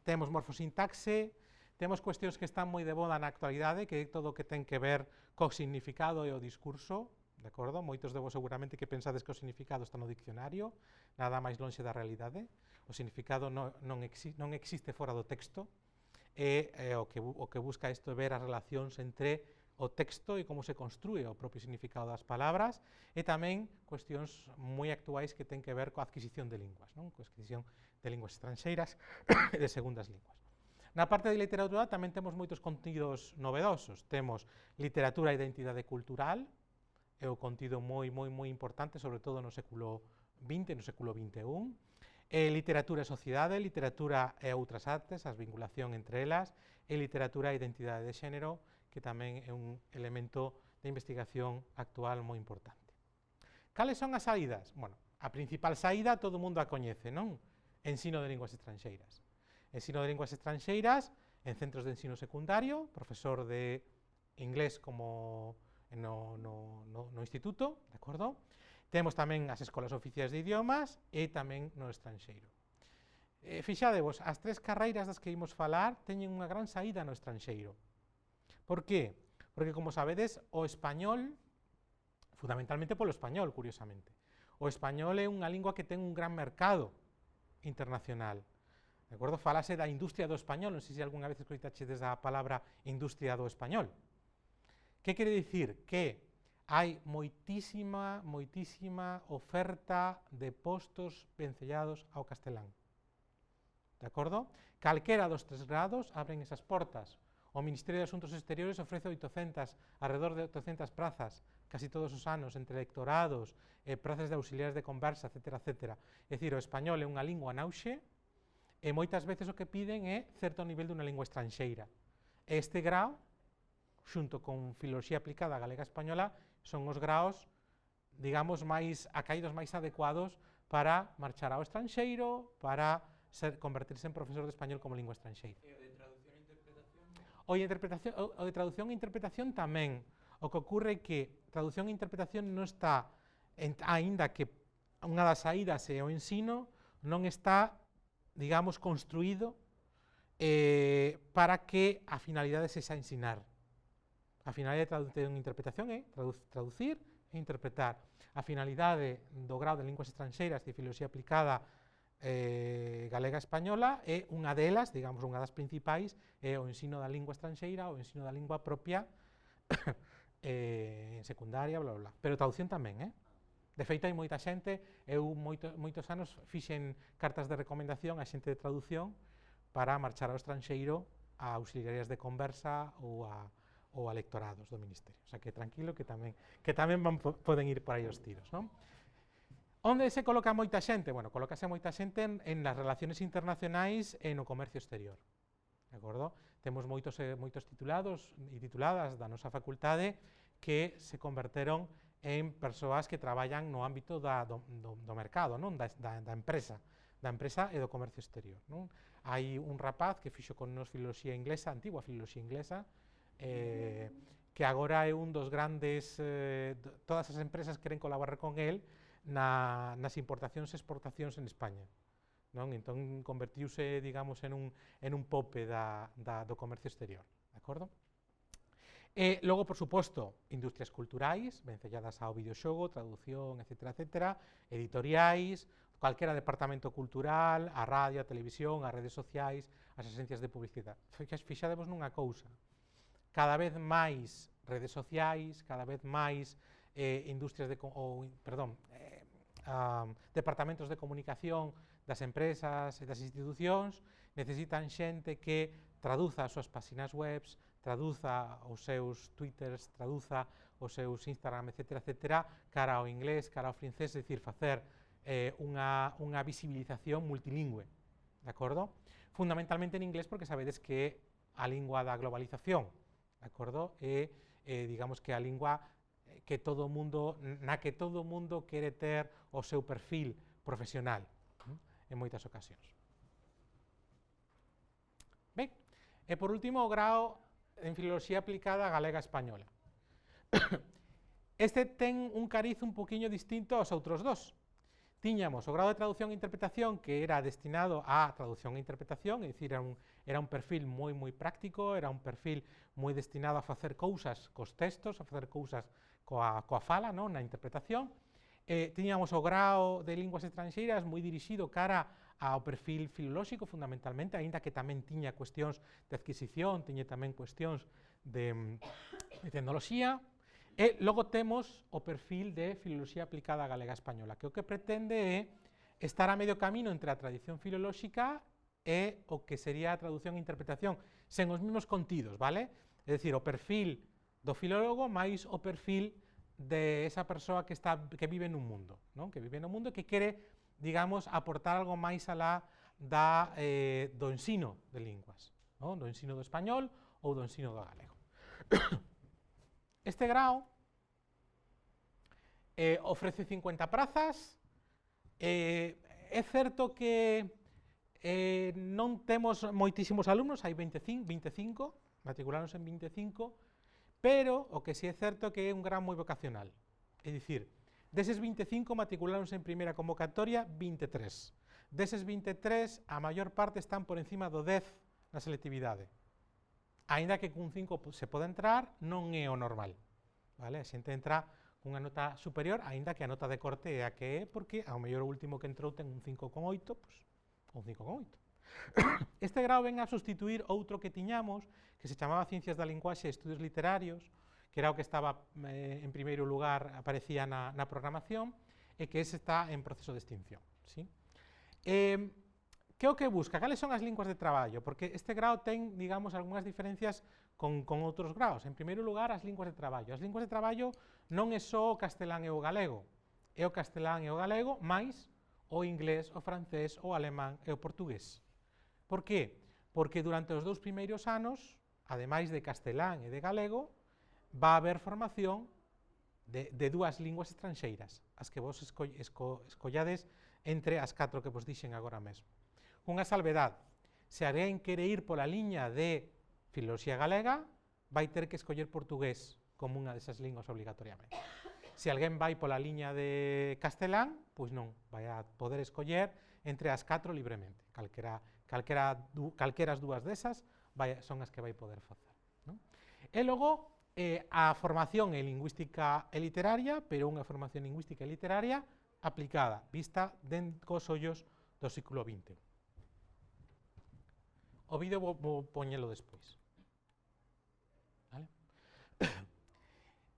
Temos morfosintaxe, temos cuestións que están moi de moda na actualidade, que é todo o que ten que ver co significado e o discurso, de acordo? Moitos de vos seguramente que pensades que o significado está no diccionario, nada máis lonxe da realidade. O significado non existe fora do texto, e o que busca isto é ver as relacións entre o texto e como se construe o propio significado das palabras, e tamén cuestións moi actuais que ten que ver coa adquisición de linguas, non? Coa adquisición de linguas estranxeiras e de segundas linguas. Na parte de literatura tamén temos moitos contidos novedosos. Temos literatura e identidade cultural, é o contido moi importante, sobre todo no século XX, no século XXI. Literatura e sociedade, literatura e outras artes, a vinculación entre elas, e literatura e identidade de xénero, que tamén é un elemento de investigación actual moi importante. Cales son as saídas? Bueno, a principal saída todo o mundo a coñece, non? Ensino de linguas estranxeiras. Ensino de linguas estranxeiras en centros de ensino secundario, profesor de inglés como no instituto, de acordo? Temos tamén as escolas oficiais de idiomas e tamén no estranxeiro. Fixadevos, as 3 carreiras das que imos falar teñen unha gran saída no estranxeiro. Por qué? Porque, como sabedes, o español, fundamentalmente polo español, curiosamente, o español é unha lingua que ten un gran mercado internacional. De acordo? Falase da industria do español, non sei se algunha vez escoitachedes a palabra industria do español. Que quere dicir? Que hai moitísima oferta de postos vencellados ao castelán. De acordo? Calquera dos 3 grados abren esas portas. O Ministerio de Asuntos Exteriores ofrece alrededor de 800 prazas, casi todos os anos, entre lectorados, prazas de auxiliares de conversa, etc. É dicir, o español é unha lingua nauxe, e moitas veces o que piden é certo nivel dunha lingua estranxeira. Este grao, xunto con filoloxía aplicada galega española, son os graos, digamos, máis acaídos, máis adecuados para marchar ao estranxeiro, para convertirse en profesor de español como lingua estranxeira. E o de traducción e interpretación? O de traducción e interpretación tamén. O que ocorre é que traducción e interpretación non está, aínda que unha das saídas é o ensino, non está, digamos, construído para que a finalidade sexa ensinar. A finalidade de traducción e interpretación é traducir e interpretar. A finalidade do grao de linguas estranxeiras de filoloxía aplicada galega española é unha delas, digamos, unha das principais, é o ensino da lingua estranxeira, o ensino da lingua propia en secundaria, bla, bla, bla. Pero traducción tamén, De feito, hai moita xente, eu moitos anos fixen cartas de recomendación a xente de traducción para marchar ao estranxeiro a auxiliarías de conversa ou a lectorados do Ministerio. O sea, que tranquilo que tamén poden ir por aí os tiros, non? Onde se coloca moita xente? Bueno, colócase moita xente en las relaciones internacionais e no comercio exterior. De acordo? Temos moitos titulados e tituladas da nosa facultade que se converteron en persoas que traballan no ámbito do mercado, non? Da empresa e do comercio exterior, non? Hai un rapaz que fixo con nos filoloxía inglesa, antigua filoloxía inglesa, que agora é un dos grandes, todas as empresas queren colaborar con el nas importacións e exportacións en España, non? Entón convertiuse, digamos, en un pope do comercio exterior, de acordo? E logo, por suposto, industrias culturais, vencelladas ao videoxogo, traducción, etcétera, etcétera, editoriais, calquera departamento cultural, a radio, a televisión, as redes sociais, as agencias de publicidade. Fixadevos nunha cousa, cada vez máis redes sociais, cada vez máis departamentos de comunicación das empresas e das institucións necesitan xente que traduza as súas páxinas webs, traduza os seus twitters, traduza os seus Instagram, etcétera, etcétera, cara ao inglés, cara ao francés, é dicir, facer unha visibilización multilingüe, de acordo? Fundamentalmente en inglés porque sabedes que a lingua da globalización, de acordo? Digamos que a lingua que todo mundo, na que todo mundo quere ter o seu perfil profesional, en moitas ocasións. Ben, e por último o grao en filoloxía aplicada galega española. Este ten un cariz un poquinho distinto aos outros dos. Tiñamos o grado de traducción e interpretación que era destinado a traducción e interpretación, é dicir, era un perfil moi práctico, era un perfil moi destinado a facer cousas cos textos, a facer cousas coa fala, non? Na interpretación. Tiñamos o grao de linguas estranxeiras moi dirixido cara ao perfil filolóxico, fundamentalmente, aínda que tamén tiña cuestións de adquisición, tiña tamén cuestións de tecnoloxía. E logo temos o perfil de filoloxía aplicada galega española, que o que pretende é estar a medio camino entre a tradición filolóxica e o que sería a traducción e interpretación, sen os mesmos contidos, vale? É dicir, o perfil do filólogo máis o perfil de esa persoa que vive nun mundo, non? Que vive nun mundo e que quere, digamos, aportar algo máis alá do ensino de linguas, non? Do ensino do español ou do ensino do galego. Este grao ofrece 50 prazas. É certo que non temos moitísimos alumnos, hai 25, matricularonse en 25, pero o que si é certo que é un grao moi vocacional. É dicir, deses 25 matricularonse en primeira convocatoria 23. Deses 23, a maior parte están por encima do 10 na selectividade. Aínda que cun 5 se pode entrar, non é o normal. Vale? A xente entra cunha nota superior, aínda que a nota de corte é a que é, porque ao mellor o último que entrou ten un 5,8, pois, un 5,8. Este grao ven a sustituir outro que tiñamos, que se chamaba Ciencias da Linguaxe e Estudios Literarios, que era o que estaba en primeiro lugar, aparecía na programación, e que ese está en proceso de extinción. ¿Sí? Que o que busca? Cales son as linguas de traballo? Porque este grao ten, digamos, algunhas diferencias con outros graos. En primeiro lugar, as linguas de traballo. As linguas de traballo non é só o castelán e o galego, é o castelán e o galego, máis o inglés, o francés, o alemán e o portugués. Por qué? Porque durante os 2 primeiros anos, ademais de castelán e de galego, va a haber formación de 2 linguas estranxeiras, as que vos escollades entre as 4 que vos dixen agora mesmo. Unha salvedade, se alguén quere ir pola liña de filoloxía galega, vai ter que escoller portugués como unha desas linguas obligatoriamente. Se alguén vai pola liña de castelán, pois non, vai a poder escoller entre as 4 libremente, calqueras dúas desas son as que vai poder facer, non? E logo, a formación en lingüística e literaria, pero unha formación lingüística e literaria aplicada, vista cos ollos do século XX. O vídeo vou poñelo despois. Vale?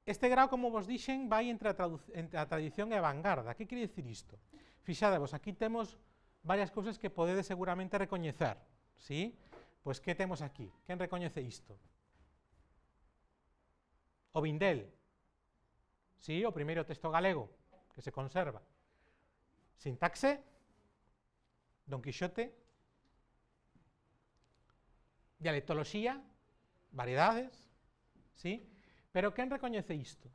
Este grao, como vos dixen, vai entre a tradición e a vanguarda. Que quere dicir isto? Fixadevos, aquí temos varias cousas que podedes seguramente recoñecer, ¿sí? Pois que temos aquí? Quen recoñece isto? O Vindel, ¿sí? O primeiro texto galego que se conserva. Sintaxe, Don Quixote, dialectoloxía, variedades, ¿sí? Pero quen recoñece isto?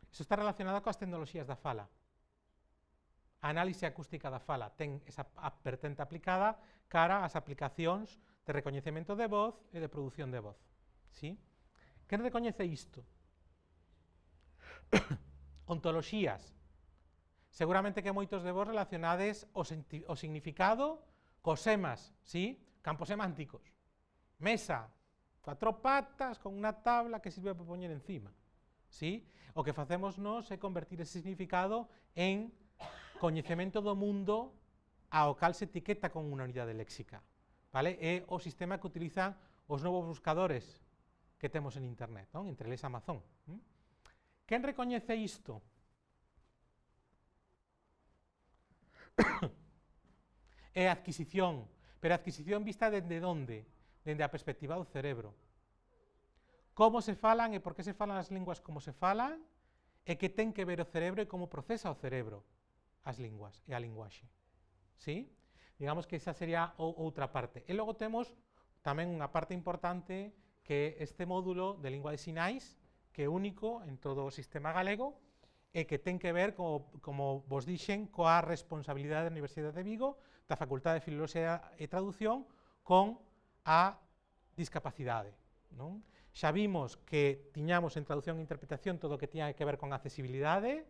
Iso está relacionado coas tecnoloxías da fala. A análise acústica da fala ten esa vertente aplicada cara ás aplicacións de recoñecemento de voz e de produción de voz. ¿Sí? Quen recoñece isto? Ontoloxías. Seguramente que moitos de vos relacionades o significado cos semas, ¿sí? Campos semánticos. Mesa, 4 patas con unha tabla que sirve para poñer encima. ¿Sí? O que facemos nós é convertir ese significado en coñecemento do mundo ao cal se etiqueta con unha unidade léxica. Vale? É o sistema que utilizan os novos buscadores que temos en internet, non? Entre eles Amazon. Quen recoñece isto? É a adquisición, pero a adquisición vista dende onde? Dende a perspectiva do cerebro. Como se falan e por que se falan as linguas como se falan, e que ten que ver o cerebro e como procesa o cerebro as linguas e a linguaxe. ¿Sí? Digamos que esa sería outra parte. E logo temos tamén unha parte importante que é este módulo de lingua de sinais, que é único en todo o sistema galego, e que ten que ver, como vos dixen, coa responsabilidade da Universidade de Vigo, da Facultade de Filoloxía e Traducción, con a discapacidade, non? Xa vimos que tiñamos en traducción e interpretación todo o que tiña que ver con accesibilidade.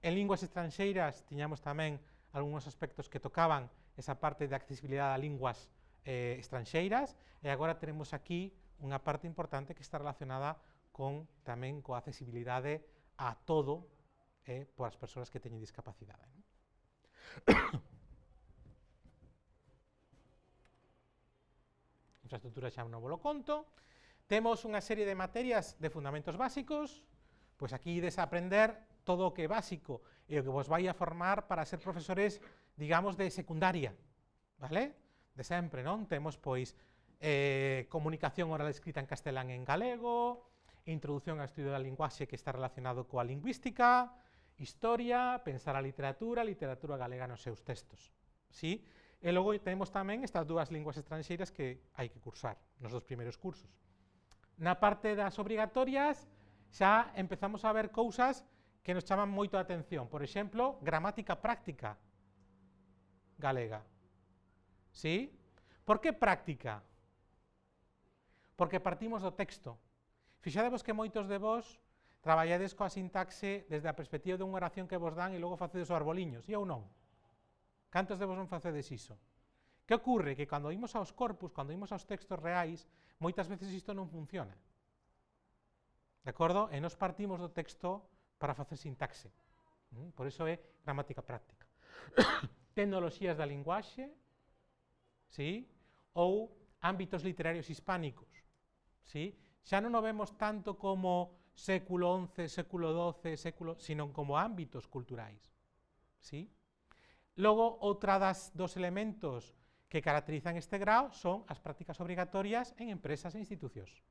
En linguas estranxeiras tiñamos tamén algúns aspectos que tocaban esa parte de accesibilidade a linguas estranxeiras, e agora tenemos aquí unha parte importante que está relacionada tamén coa accesibilidade a todo por as persoas que teñen discapacidade. Infraestructura xa non vos lo conto. Temos unha serie de materias de fundamentos básicos, pois aquí ides a aprender todo o que é básico e o que vos vai a formar para ser profesores, digamos, de secundaria, vale? De sempre, non? Temos, pois, comunicación oral escrita en castelán e en galego, introducción ao estudio da linguaxe que está relacionado coa lingüística, historia, pensar a literatura galega nos seus textos, ¿sí? E logo temos tamén estas dúas linguas estranxeiras que hai que cursar nos dos primeiros cursos. Na parte das obrigatorias xa empezamos a ver cousas que nos chaman moito a atención. Por exemplo, gramática práctica galega. ¿Sí? Por que práctica? Porque partimos do texto. Fixadevos que moitos de vos traballades coa sintaxe desde a perspectiva dunha oración que vos dan e logo facedes os arboliños, e ou non? Cantos de vos non facedes iso? Que ocorre? Que cando imos aos corpus, cando imos aos textos reais, moitas veces isto non funciona. De acordo? E nos partimos do texto para facer sintaxe. Por iso é gramática práctica. Tecnoloxías da linguaxe, ¿sí? Ou ámbitos literarios hispánicos, ¿sí? Xa non o vemos tanto como século XI, século XII, sino como ámbitos culturais, ¿sí? Logo, outra dos elementos que caracterizan este grao son as prácticas obrigatorias en empresas e institucións.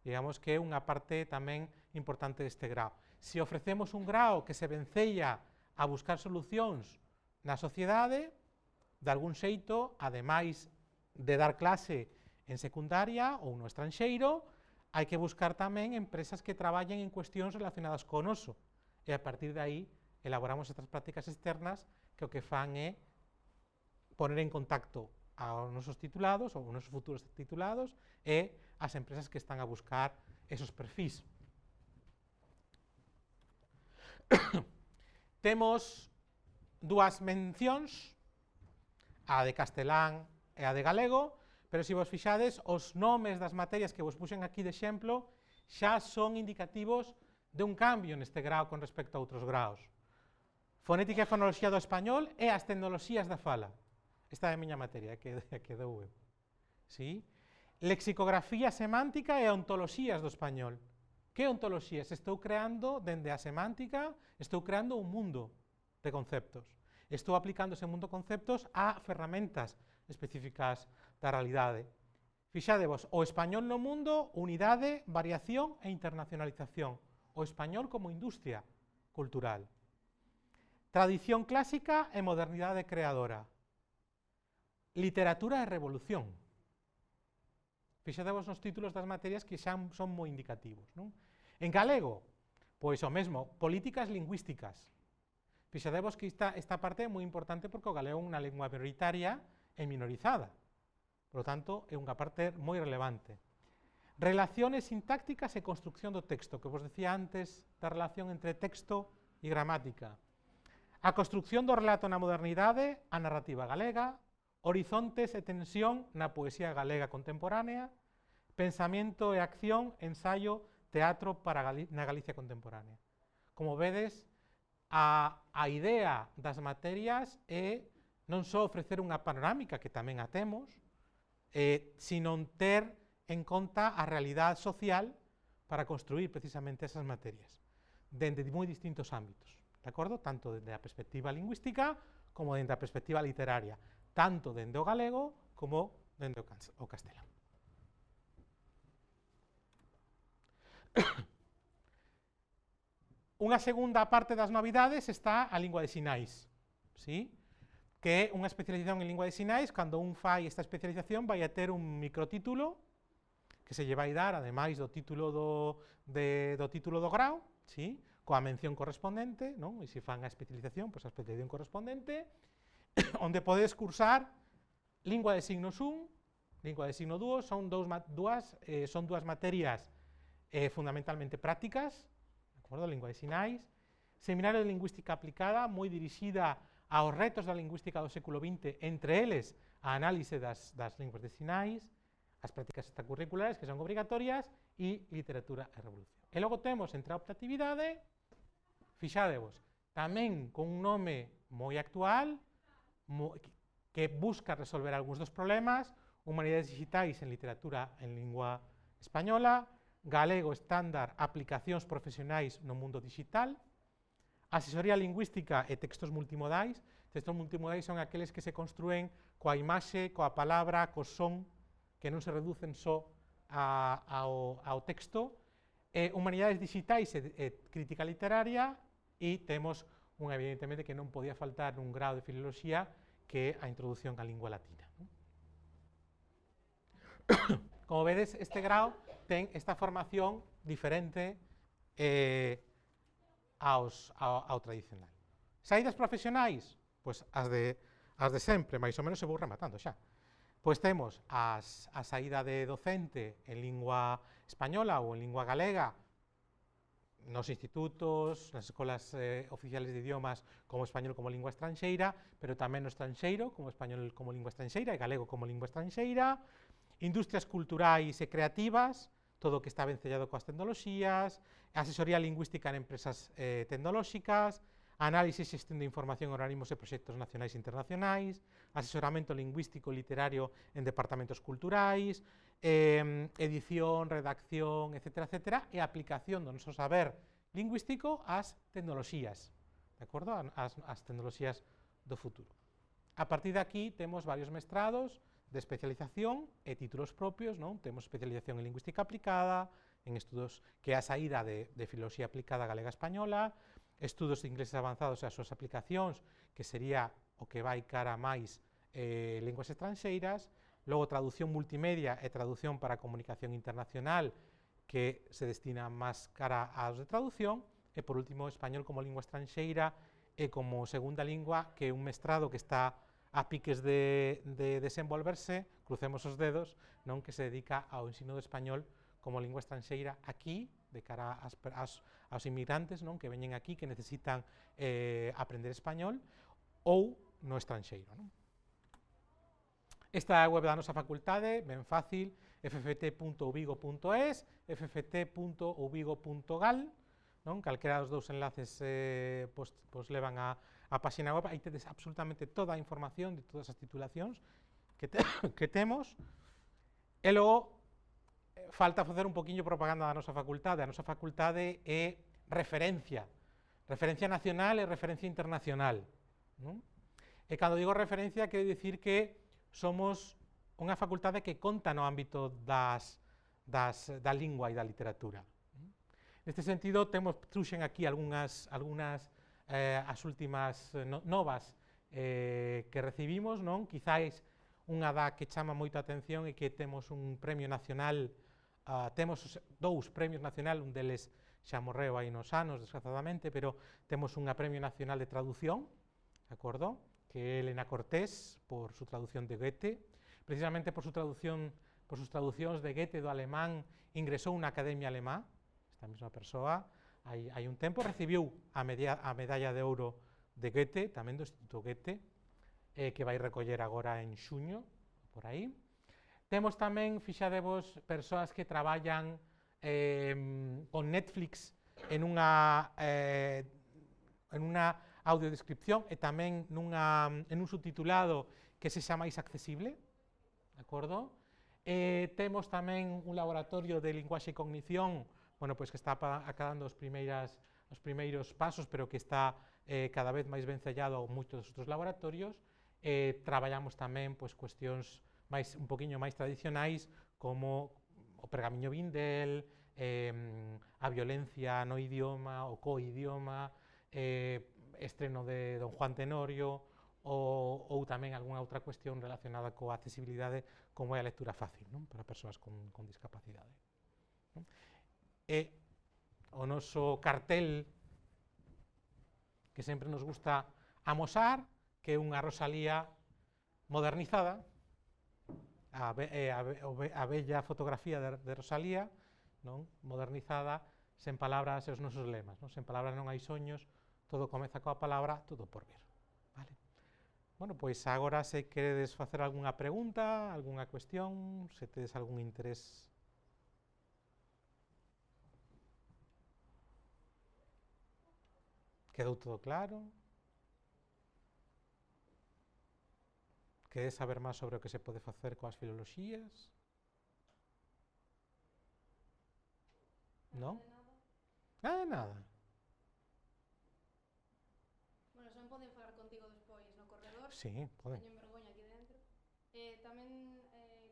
Digamos que é unha parte tamén importante deste grao. Se ofrecemos un grao que se vencella a buscar solucións na sociedade, de algún xeito, ademais de dar clase en secundaria ou no estranxeiro, hai que buscar tamén empresas que traballen en cuestións relacionadas co noso, e a partir de aí elaboramos estas prácticas externas que o que fan é poner en contacto aos nosos titulados ou aos nosos futuros titulados e as empresas que están a buscar esos perfis. Temos dúas mencións, a de castelán e a de galego, pero se vos fixades, os nomes das materias que vos puxen aquí de exemplo xa son indicativos de un cambio neste grao con respecto a outros graos. Fonética e fonoloxía do español e as tecnoloxías da fala. Esta é a miña materia, que dou eu. ¿Sí? Lexicografía semántica e ontoloxías do español. Que ontoloxías? Estou creando, dende a semántica, estou creando un mundo de conceptos. Estou aplicando ese mundo de conceptos a ferramentas específicas da realidade. Fixadevos, o español no mundo, unidade, variación e internacionalización. O español como industria cultural. Tradición clásica e modernidade creadora. Literatura e revolución. Fixadevos nos títulos das materias que xa son moi indicativos, non? En galego, pois o mesmo, políticas lingüísticas. Fixadevos que esta parte é moi importante porque o galego é unha lingua minoritaria e minorizada. Por lo tanto, é unha parte moi relevante. Relaciones sintácticas e construcción do texto, que vos decía antes da relación entre texto e gramática. A construcción do relato na modernidade, a narrativa galega, horizontes e tensión na poesía galega contemporánea, pensamento e acción, ensaio, teatro na Galicia contemporánea. Como vedes, a idea das materias é non só ofrecer unha panorámica, que tamén a temos, sino ter en conta a realidade social para construir precisamente esas materias, dende moi distintos ámbitos, de acordo? Tanto dende a perspectiva lingüística como dende a perspectiva literaria, tanto dende o galego como dende o castelán. Unha segunda parte das novidades está a lingua de sinais, ¿sí? Que é unha especialización en lingua de sinais. Cando un fai esta especialización vai a ter un microtítulo que se lle vai dar, ademais do título do grau, ¿sí? Coa mención correspondente, non? E se fan a especialización, pois a especialización correspondente, onde podes cursar lingua de signos 1, lingua de signo 2, son dúas materias fundamentalmente prácticas, de acordo? Lingua de sinais, seminario de lingüística aplicada, moi dirixida aos retos da lingüística do século XX, entre eles a análise das linguas de sinais, as prácticas extracurriculares que son obrigatorias e literatura e revolución. E logo temos entre a optatividade, fixadevos, tamén con un nome moi actual, que busca resolver algúns dos problemas, humanidades digitais en literatura en lingua española, galego estándar, aplicacións profesionais no mundo digital, asesoría lingüística e textos multimodais. Textos multimodais son aqueles que se construen coa imaxe, coa palabra, co son, que non se reducen só ao texto. Humanidades digitais e crítica literaria, e temos unha, evidentemente, que non podía faltar nun grao de filoloxía, que é a introducción á lingua latina. Como vedes, este grao ten esta formación diferente ao tradicional. Saídas profesionais, pois as de sempre, máis ou menos se vou rematando xa. Pois temos a saída de docente en lingua española ou en lingua galega nos institutos, nas escolas oficiales de idiomas como español como lingua estranxeira, pero tamén no estranxeiro como español como lingua estranxeira e galego como lingua estranxeira, industrias culturais e creativas, todo o que está vencellado coas tecnoloxías, asesoría lingüística en empresas tecnolóxicas, análise e xestión de información en organismos e proxectos nacionais e internacionais, asesoramento lingüístico e literario en departamentos culturais, edición, redacción, etc., e aplicación do noso saber lingüístico ás tecnoloxías, de acordo? As tecnoloxías do futuro. A partir de aquí temos varios mestrados de especialización e títulos propios, non? Temos especialización en lingüística aplicada, en estudos que é a saída de filoloxía aplicada galega-española, estudos de ingleses avanzados e as súas aplicacións, que sería o que vai cara máis linguas estranxeiras, logo traducción multimedia e traducción para comunicación internacional, que se destina máis cara aos de traducción, e por último, español como lingua estranxeira e como segunda lingua, que é un mestrado que está a piques de desenvolverse, crucemos os dedos, non? Que se dedica ao ensino do español como lingua estranxeira aquí de cara aos inmigrantes, non, que veñen aquí, que necesitan aprender español, ou no estranxeiro. Non? Esta é a web da nosa facultade, ben fácil, fft.uvigo.es, fft.uvigo.gal, non? Calquera dos dous enlaces pois levan a páxina web, aí tedes absolutamente toda a información de todas as titulacións que temos, e logo falta facer un poquinho propaganda da nosa facultade. A nosa facultade é referencia nacional e referencia internacional, non? E cando digo referencia, quero dicir que somos unha facultade que conta no ámbito da lingua e da literatura. Neste sentido, truxen aquí algunhas as últimas novas que recibimos, non? Quizáis unha que chama moito a atención é que temos un premio nacional, temos dous premios nacional, un deles xa morreu hai nos anos, desgraciadamente, pero temos un premio nacional de traducción, de acordo? Que é Elena Cortés, por su traducción de Goethe, precisamente por sus traduccións de Goethe do alemán, ingresou na Academia Alemá, esta mesma persoa, hai un tempo, recibiu a medalla de ouro de Goethe, tamén do Instituto Goethe, que vai recoller agora en xuño, por aí. Temos tamén, fixadevos, persoas que traballan con Netflix en unha audiodescripción e tamén en un subtitulado que se xa máis accesible, de acordo? Temos tamén un laboratorio de linguaxe e cognición, bueno, pois que está acabando os primeiros pasos, pero que está cada vez máis vencellado a moitos dos outros laboratorios. Traballamos tamén pois cuestións un poquinho máis tradicionais, como o pergamiño Vindel, a violencia no idioma, o coidioma, estreno de Don Juan Tenorio, ou tamén algunha outra cuestión relacionada coa accesibilidade, como é a lectura fácil, non? Para persoas con discapacidade. Non? E o noso cartel, que sempre nos gusta amosar, que é unha Rosalía modernizada, a bella fotografía de Rosalía, non? Modernizada, sen palabras e os nosos lemas, non? Sen palabras non hai soños, todo comeza coa palabra, todo por vir. Vale? Bueno, pois agora se queredes facer algunha pregunta, algunha cuestión, se tedes algún interés. Quedou todo claro? Queredes saber máis sobre o que se pode facer coas filoloxías? Non? Nada de nada. Bueno, xa me poden falar contigo despois no corredor. Sí, poden. Teño vergoña aquí dentro. Tamén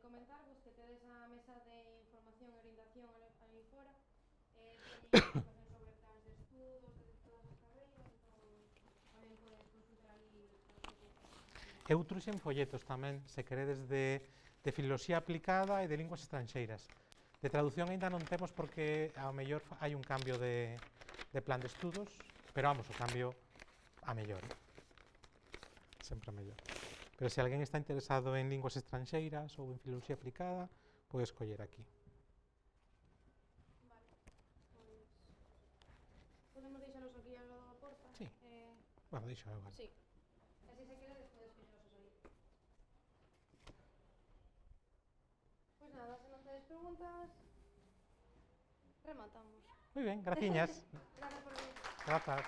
comentarvos que tedes a mesa de información e orientación aí fora. Teñen información sobre plans de estudos de todas as carreiras, entón tamén podes consultar ali. Eu truxen folletos tamén, se queredes, de filoloxía aplicada e de linguas estranxeiras. De traducción ainda non temos porque ao mellor hai un cambio de plan de estudos, pero vamos, o cambio a mellor, sempre a mellor. Pero se alguén está interesado en linguas estranxeiras ou en filoloxía aplicada, pode escoller aquí. Vale, pois podemos deixalos aquí ao lado da porta. Sí. Bueno, deixo eu. Sí. Así se queredes podes colleros aí. Pois nada, se non tedes preguntas, rematamos. Moi ben, graciñas. Gracias por venir. Grazas.